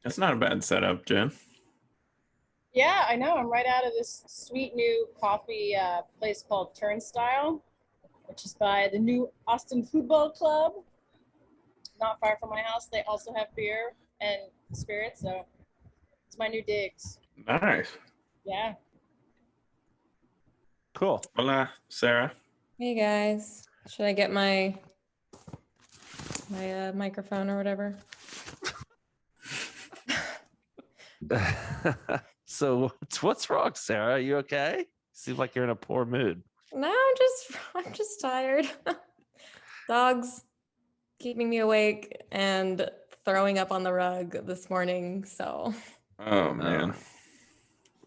That's not a bad setup, Jen. Yeah, I know. I'm right out of this sweet new coffee place called Turnstile, which is by the new Austin Football Club, not far from my house. They also have beer and spirits, so it's my new digs. Nice. Yeah. Cool. Hola, Sarah. Hey guys, should I get my microphone or whatever? So what's wrong, Sarah? Are you okay? Seems like you're in a poor mood. No, I'm just tired. Dogs keeping me awake and throwing up on the rug this morning. So Oh man.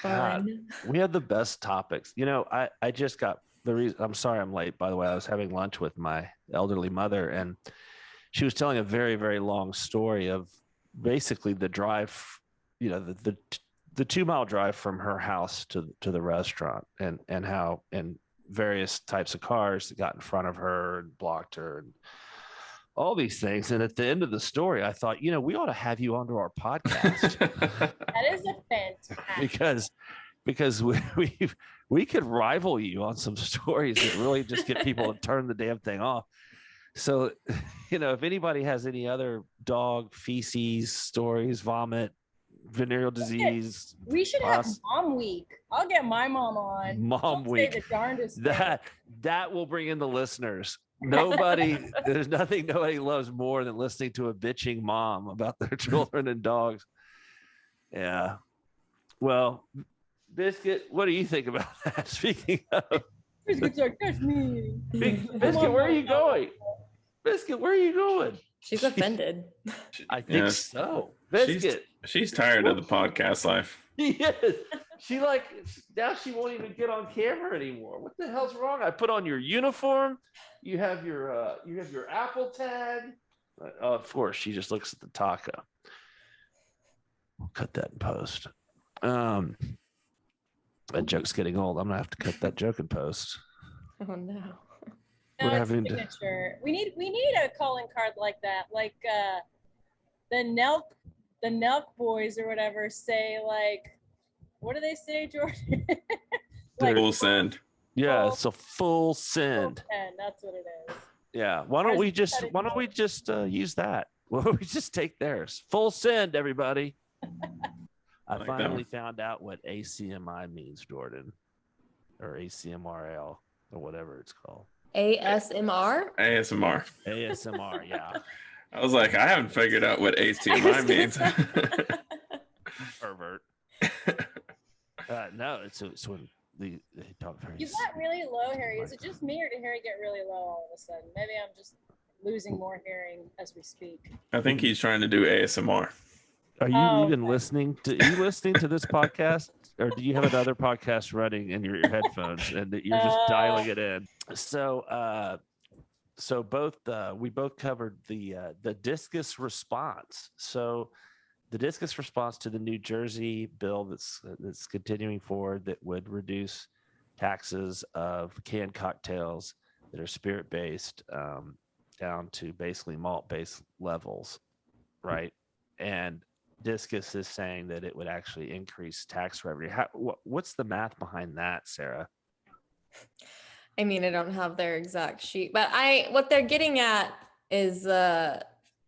God, fun. we had the best topics. I just got the reason. I'm sorry I'm late, by the way. I was having lunch with my elderly mother, and she was telling a very, very long story of basically the drive, the 2 mile drive from her house to the restaurant, and how various types of cars got in front of her and blocked her and all these things. And at the end of the story, I thought, we ought to have you onto our podcast That is a fantastic. because we could rival you on some stories that really just get people to turn the damn thing off. So, if anybody has any other dog feces stories, vomit, venereal disease, We should have Mom Week. I'll get my mom on. Mom She'll Week. say the darndest That will bring in the listeners. There's nothing nobody loves more than listening to a bitching mom about their children and dogs. Yeah. Well, Biscuit, what do you think about that? Speaking of Biscuit's like, that's me. Biscuit, where are you going? Biscuit, where are you going? She's offended. I think so. Biscuit. She's tired of the podcast life. Yes. She now she won't even get on camera anymore. What the hell's wrong? I put on your uniform. You have your Apple tag. Of course, she just looks at the taco. We'll cut that in post. That joke's getting old. I'm gonna have to cut that joke in post. Oh no. We're No, having it's to- signature. We need a calling card like that, like the Nelk boys or whatever say, like, what do they say, Jordan? Full send. Yeah, it's a full send. And that's what it is. Yeah. Why don't we just use that? Why don't we just take theirs? Full send, everybody. I like finally found out what ACMI means, Jordan, or ACMRL, or whatever it's called. ASMR? ASMR. Yeah. I was like, I haven't figured out what ACMI means. Pervert. No, it's when they talk very. You got really low, Harry. Is it just me, or did Harry get really low all of a sudden? Maybe I'm just losing more hearing as we speak. I think he's trying to do ASMR. Are you even okay. listening to this podcast, or do you have another podcast running in your headphones and that you're just dialing it in? So we both covered the Discus response. So the Discus response to the New Jersey bill that's continuing forward that would reduce taxes of canned cocktails that are spirit based down to basically malt based levels, right? And Discus is saying that it would actually increase tax revenue. What's the math behind that, Sarah? I mean, I don't have their exact sheet, but what they're getting at is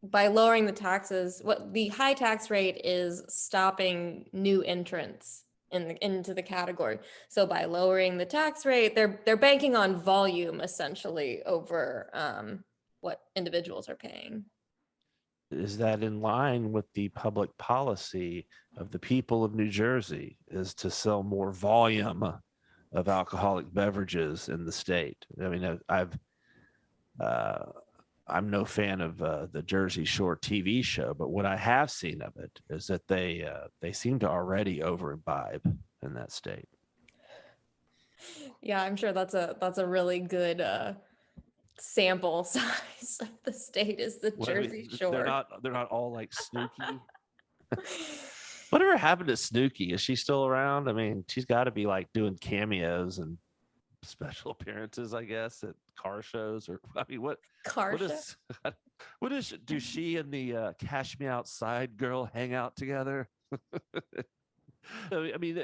by lowering the taxes, what the high tax rate is stopping new entrants into the category. So by lowering the tax rate, they're banking on volume essentially over what individuals are paying. Is that in line with the public policy of the people of New Jersey, is to sell more volume of alcoholic beverages in the state? I mean, I'm no fan of the Jersey Shore TV show, but what I have seen of it is that they seem to already over imbibe in that state. Yeah, I'm sure that's a really good sample size of the state is the Jersey Shore. They're not all like Snooky. Whatever happened to Snooky? Is she still around? I mean, she's got to be like doing cameos and special appearances, I guess, at car shows, or I mean, what Car what show? is Do she and the Cash Me Outside girl hang out together? I mean,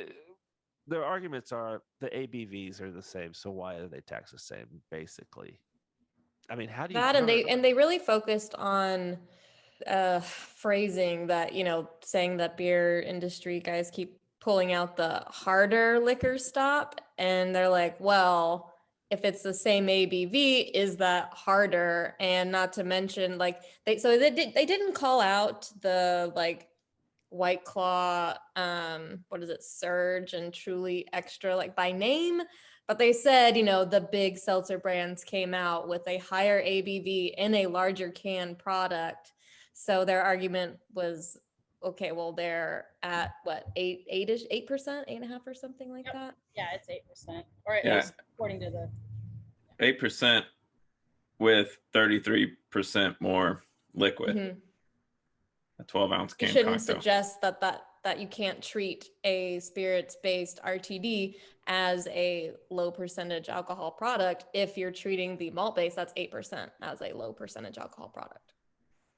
their arguments are the ABVs are the same, so why are they taxed the same? Basically, I mean, how do you That and they really focused on phrasing that, saying that beer industry guys keep pulling out the harder liquor stop, and they're like, well, if it's the same ABV, is that harder? And not to mention, like, they didn't call out the like White Claw, what is it, Surge and Truly Extra, like by name, but they said, the big seltzer brands came out with a higher ABV in a larger can product. So their argument was, okay, well, they're at what, 8%, 8.5 or something like that. Yeah, it's 8%, or at Yeah. least according to the 8% with 33% more liquid. Mhm. A 12-ounce You can shouldn't cocktail. suggest that you can't treat a spirits-based RTD as a low percentage alcohol product if you're treating the malt base that's 8% as a low percentage alcohol product.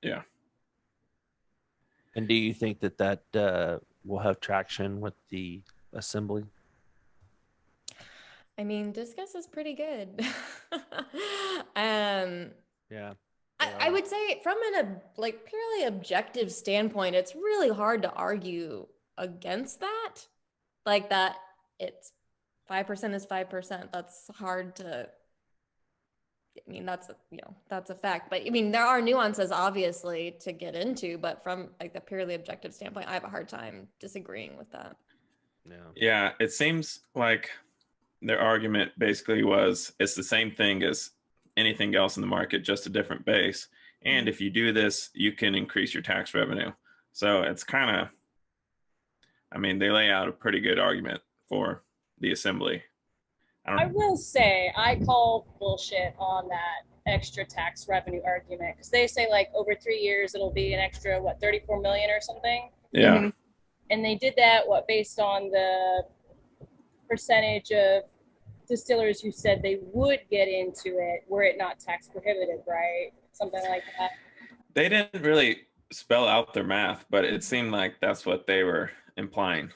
Yeah. And do you think that will have traction with the assembly? I mean, Discus is pretty good. Yeah. I would say from an purely objective standpoint, it's really hard to argue against that. Like that it's 5% is 5%. That's hard to, I mean, that's a fact. But I mean, there are nuances obviously to get into, but from like the purely objective standpoint, I have a hard time disagreeing with that. Yeah, it seems like their argument basically was it's the same thing as anything else in the market, just a different base. And if you do this, you can increase your tax revenue. So it's kind of, I mean, they lay out a pretty good argument for the assembly. I will say I call bullshit on that extra tax revenue argument, because they say like over 3 years it'll be an extra 34 million or something. Yeah. Mhm. And they did that based on the percentage of distillers who said they would get into it were it not tax prohibitive, right? Something like that. They didn't really spell out their math, but it seemed like that's what they were implying.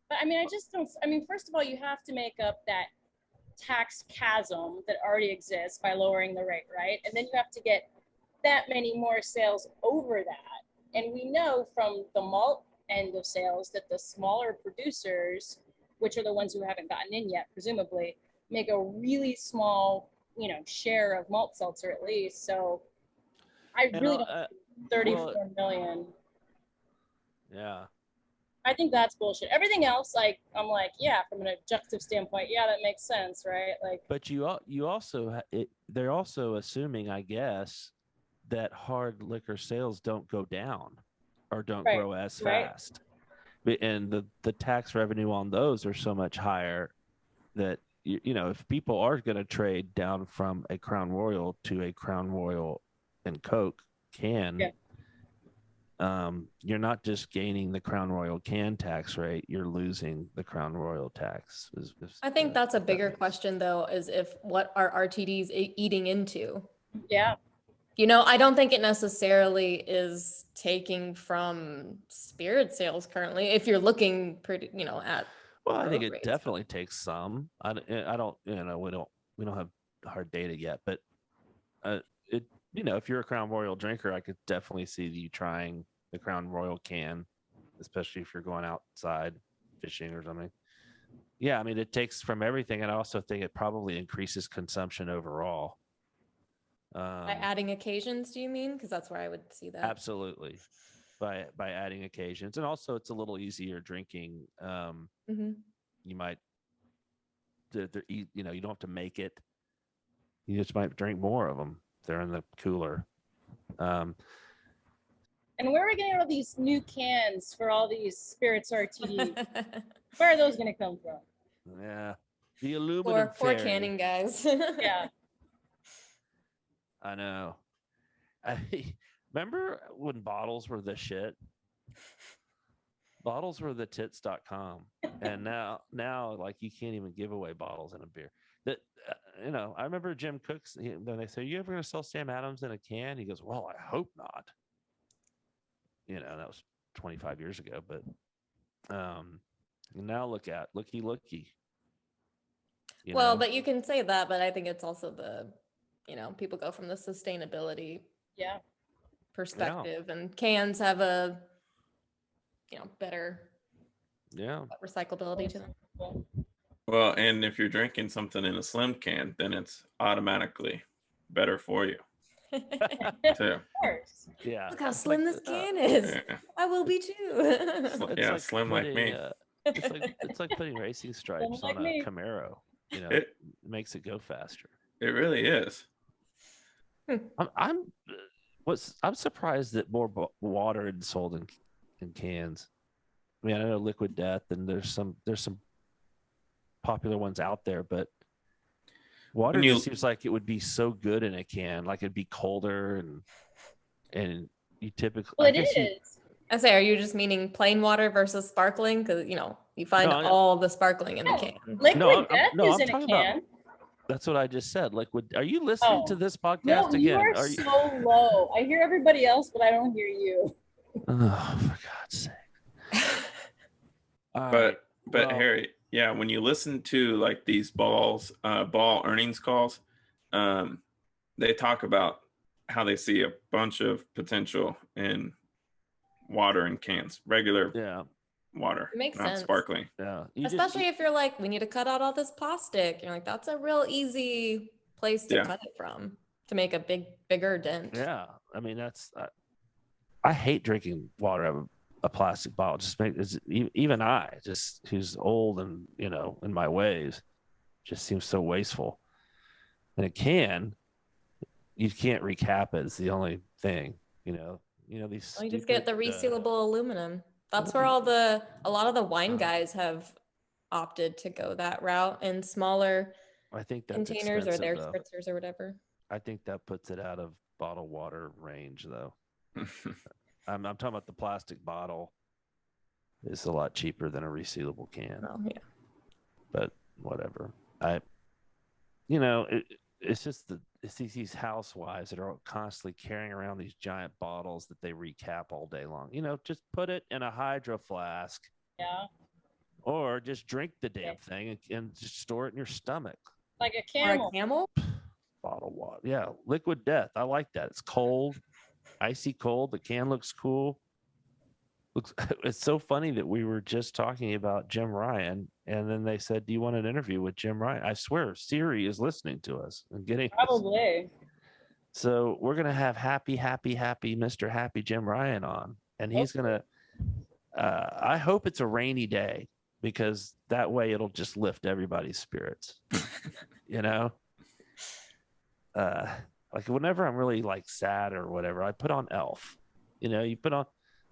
But I mean, I just don't. I mean, first of all, you have to make up that tax chasm that already exists by lowering the rate, right? And then you have to get that many more sales over that. And we know from the malt end of sales that the smaller producers, which are the ones who haven't gotten in yet, presumably, make a really small, share of malt seltzer at least. So I really don't think 34 million. Yeah. I think that's bullshit. Everything else, I'm like, yeah, from an objective standpoint, yeah, that makes sense, right? Like, but you also they're also assuming, I guess, that hard liquor sales don't go down or don't grow as fast, and the tax revenue on those are so much higher that if people are going to trade down from a Crown Royal to a Crown Royal and Coke can. Yeah. You're not just gaining the Crown Royal can tax rate, you're losing the Crown Royal tax. I think that's a bigger question, though, is what are RTDs eating into? Yeah. I don't think it necessarily is taking from spirit sales currently, if you're looking pretty, at. Well, I think it definitely takes some. I don't, we don't have hard data yet, but if you're a Crown Royal drinker, I could definitely see you trying the Crown Royal can, especially if you're going outside fishing or something. Yeah, I mean, it takes from everything, and I also think it probably increases consumption overall. By adding occasions, do you mean? Because that's where I would see that. Absolutely, by adding occasions, and also it's a little easier drinking. You might, you don't have to make it. You just might drink more of them. They're in the cooler. And where are we getting all these new cans for all these spirits RTD? Where are those going to come from? Yeah, the aluminum for canning guys. Yeah, I know. I remember when bottles were the shit. Bottles were the tits.com, and now like you can't even give away bottles in a beer. that I remember Jim Cook's. Then they say, "You ever going to sell Sam Adams in a can?" He goes, "Well, I hope not." That was 25 years ago, but now looky. Well, but you can say that, but I think it's also the, people go from the sustainability perspective, and cans have a, better recyclability to them. Well, and if you're drinking something in a slim can, then it's automatically better for you too. Of course. Yeah. Look how slim this can is. Yeah, I will be too. Slim like me. It's like putting racing stripes like on a me. Camaro. It makes it go faster. It really is. I'm surprised that more water is sold in cans. I mean, I know Liquid Death, and there's some popular ones out there, but water just seems like it would be so good in a can. Like it'd be colder, and you typically. Well, it is. I say, are you just meaning plain water versus sparkling? Because you find all the sparkling in the can. Liquid Death is in a can. That's what I just said. Liquid. Are you listening to this podcast again? You are so low. I hear everybody else, but I don't hear you. Oh, for God's sake! But Harry, when you listen to like these ball earnings calls, they talk about how they see a bunch of potential in water in cans, regular water, it makes not sense. Sparkling. Yeah, especially if you're like, we need to cut out all this plastic. You're like, that's a real easy place to cut it from to make a bigger dent. Yeah, I mean I hate drinking water out of a plastic bottle. Even I, who's old and in my ways, just seems so wasteful. And a can, you can't recap it. It's the only thing. These. You just get the resealable aluminum. That's where a lot of the wine guys have opted to go that route in smaller containers or their spritzers or whatever. I think that puts it out of bottled water range, though. I'm talking about the plastic bottle. It's a lot cheaper than a resealable can. Oh yeah. But whatever. It's just it's these housewives that are constantly carrying around these giant bottles that they recap all day long. Just put it in a hydro flask. Yeah. Or just drink the damn thing and just store it in your stomach. Like a camel. Or a camel? Bottled water. Yeah. Liquid Death. I like that. It's cold. Icy cold. The can looks cool. It's so funny that we were just talking about Jim Ryan, and then they said, "Do you want an interview with Jim Ryan?" I swear, Siri is listening to us and getting probably. So we're gonna have happy Mr. Happy Jim Ryan on, and he's gonna. I hope it's a rainy day because that way it'll just lift everybody's spirits. Like whenever I'm really like sad or whatever, I put on Elf. You put on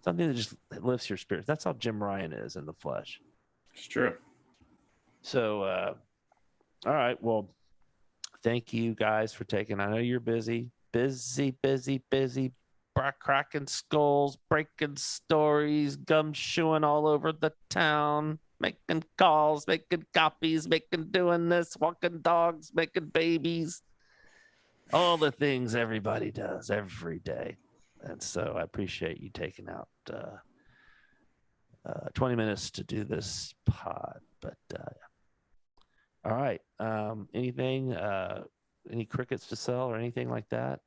something that just lifts your spirits. That's how Jim Ryan is in the flesh. It's true. So, all right. Well, thank you guys for taking. I know you're busy, cracking skulls, breaking stories, gumshoeing all over the town, making calls, making copies, doing this, walking dogs, making babies. All the things everybody does every day. And so I appreciate you taking out 20 minutes to do this pod. But all right. Anything, any crickets to sell or anything like that?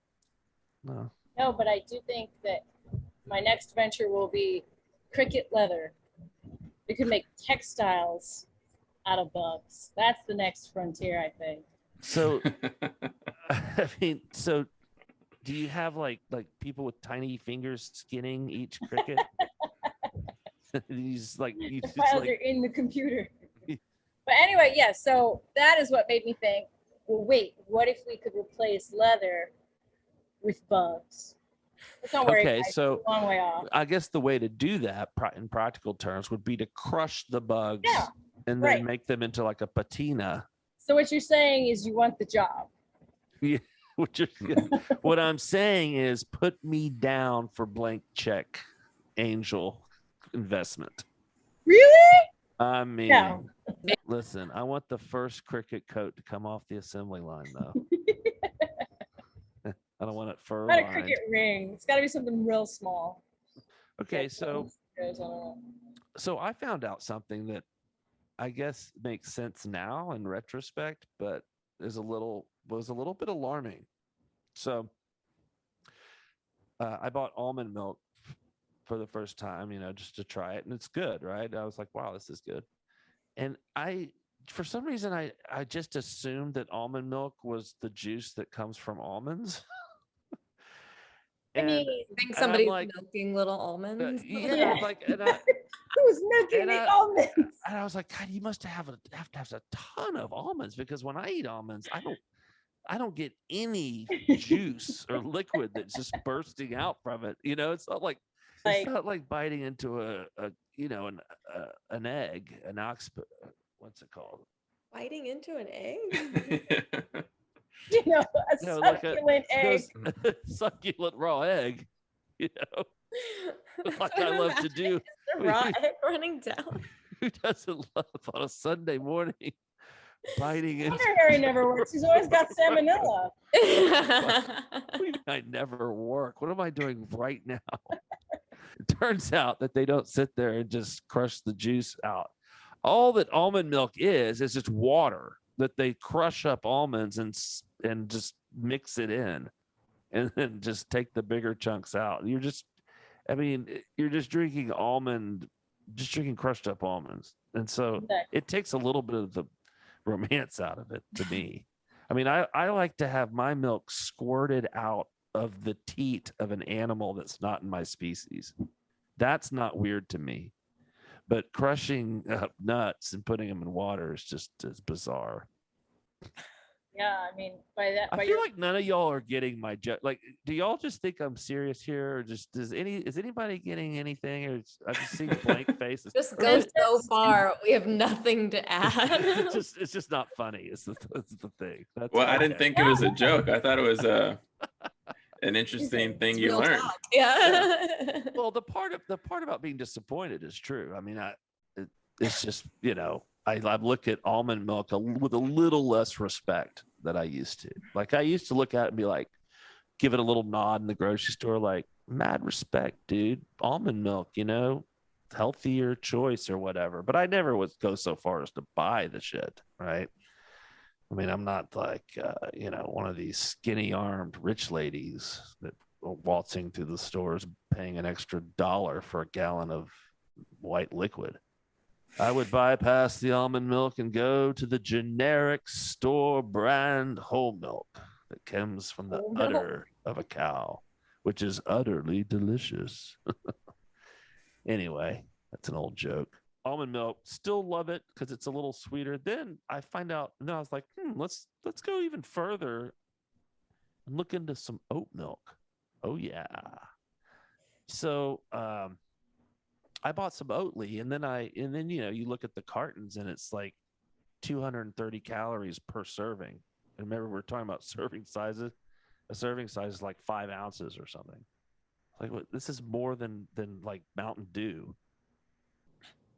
No. No, but I do think that my next venture will be cricket leather. We could make textiles out of bugs. That's the next frontier, I think. So, I mean, do you have like people with tiny fingers skinning each cricket? These the files are in the computer. But anyway, so that is what made me think, well, wait, what if we could replace leather with bugs? Don't worry, okay, guys, so it's a long way off. I guess the way to do that in practical terms would be to crush the bugs and then make them into like a patina. So what you're saying is you want the job. Yeah. What I'm saying is put me down for blank check angel investment. Really? I mean, No. Listen, I want the first cricket coat to come off the assembly line, though. I don't want it fur Not a lined. cricket ring. It's got to be something real small. Okay, Yeah, so goes on I found out something that I guess makes sense now in retrospect, but was a little bit alarming. So I bought almond milk for the first time, just to try it, and it's good, right? I was like, wow, this is good. And for some reason, I just assumed that almond milk was the juice that comes from almonds. I mean, I think somebody's like, milking little almonds. yeah, who's milking the almonds? And I was like, God, you must have to have a ton of almonds, because when I eat almonds, I don't get any juice or liquid that's just bursting out from it. It's not like it's not like biting into an egg, what's it called? Biting into an egg? A succulent egg. Succulent raw egg, like I love to do. Raw egg running down. Who doesn't love on a Sunday morning biting into? Harry never works. He's always got salmonella. I never work. What am I doing right now? It turns out that they don't sit there and just crush the juice out. All that almond milk is just water that they crush up almonds and just mix it in, and then just take the bigger chunks out. You're just drinking crushed up almonds. And so it takes a little bit of the romance out of it to me. I mean, I like to have my milk squirted out of the teat of an animal that's not in my species. That's not weird to me. But crushing up nuts and putting them in water is bizarre. Yeah, I mean, I feel like none of y'all are getting my joke. Like, do y'all just think I'm serious here, or just is anybody getting anything? Or I just see blank faces. Just go so far. We have nothing to add. It's just not funny. It's the thing. I didn't think it was a joke. I thought it was an interesting thing you learned. Talk. Yeah. Well, the part about being disappointed is true. I mean, it's just I look at almond milk with a little less respect than I used to. Like, I used to look at it and be like, give it a little nod in the grocery store, like, mad respect, dude. Almond milk, healthier choice or whatever. But I never would go so far as to buy the shit, right? I mean, I'm not like, one of these skinny-armed rich ladies that are waltzing through the stores paying an extra $1 for a gallon of white liquid. I would bypass the almond milk and go to the generic store brand whole milk that comes from the udder of a cow, which is utterly delicious. Anyway, that's an old joke. Almond milk, still love it because it's a little sweeter. Then I find out, and I was like, let's go even further and look into some oat milk. Oh yeah. So I bought some Oatly, and then you look at the cartons and it's like 230 calories per serving. And remember, we're talking about serving sizes. A serving size is like 5 ounces or something. Like, what? This is more than like Mountain Dew.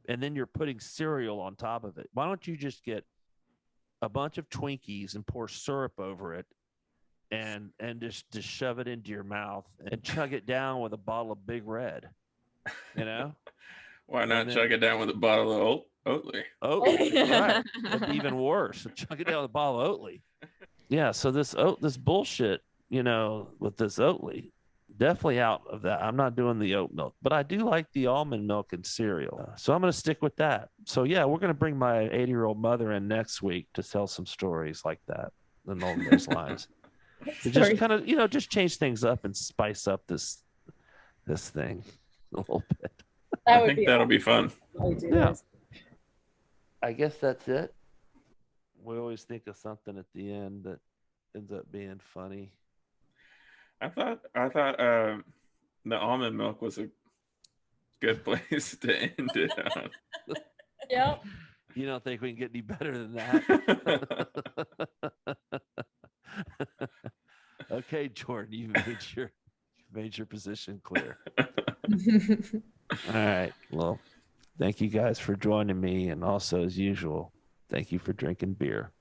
And then you're putting cereal on top of it. Why don't you just get a bunch of Twinkies and pour syrup over it, and just shove it into your mouth and chug it down with a bottle of Big Red? Why not chug it down with a bottle of Oatly? Oatly, right? That'd be even worse. Chug it down with a bottle of Oatly. Yeah. So this bullshit, with this Oatly, definitely out of that. I'm not doing the oat milk, but I do like the almond milk and cereal. So I'm going to stick with that. So yeah, we're going to bring my 80-year-old mother in next week to tell some stories like that along those lines. To just kind of, just change things up and spice up this thing a little bit. I think that'll be fun. Yeah. I guess that's it. We always think of something at the end that ends up being funny. I thought the almond milk was a good place to end it on. Yep. You don't think we can get any better than that? Okay, Jordan, you made your position clear. All right. Well, thank you guys for joining me, and also, as usual, Thank you for drinking beer.